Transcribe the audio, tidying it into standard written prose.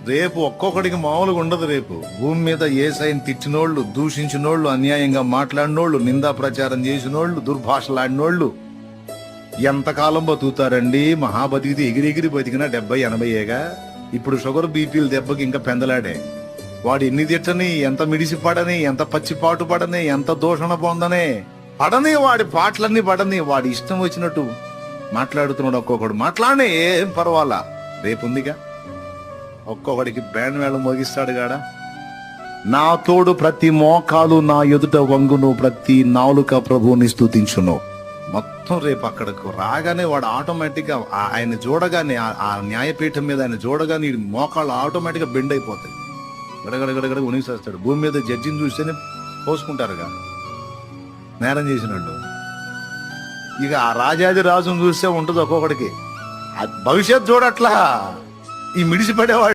రేపు ఒక్కొక్కడికి మామూలుగా ఉండదు. రేపు భూమి మీద యేసయ్యను తిట్టినోళ్ళు, దూషించినోళ్ళు, అన్యాయంగా మాట్లాడినోళ్ళు, నిందా ప్రచారం చేసినోళ్ళు, దుర్భాషలాడినోళ్ళు ఎంతకాలం బతుకుతారండి? మహాబతికితే ఎగిరెగిరి బతికినా 70-80ఏగా. ఇప్పుడు షుగర్ బీపీలు దెబ్బకి ఇంకా పెందలాడే. వాడు ఎన్ని తిట్టని, ఎంత మిడిసి పడని, ఎంత పచ్చిపాటు పడని, ఎంత దూషణ పొందనే పడని, వాడి పాటలన్నీ పడని, వాడి ఇష్టం వచ్చినట్టు మాట్లాడుతున్నాడు. ఒక్కొక్కడు మాట్లాడే, ఏం పర్వాలా, రేపుందిగా. ఒక్కొక్కడికి బ్యాండ్ మేళం మోగిస్తాడు గాడ. నా తోడు ప్రతి మోకాలు నా ఎదుట వంగును, ప్రతి నాలుక ప్రభువుని స్తుతించును. మొత్తం రేపు అక్కడకు రాగానే వాడు ఆటోమేటిక్ గా ఆయన చూడగానే, ఆ న్యాయపీఠం మీద ఆయన చూడగానే మోకాళ్ళు ఆటోమేటిక్ గా బెండ్ అయిపోతాయి. గడగడగడగడ ఉనిసేస్తాడు. భూమి మీద జడ్జిని చూస్తేనే పోసుకుంటారుగా నేరం చేసినట్టు. ఇక ఆ రాజాది రాజును చూస్తే ఉంటుంది ఒక్కొక్కడికి. భవిష్యత్ చూడట్లా ఈ మిడిసిపడేవాడు.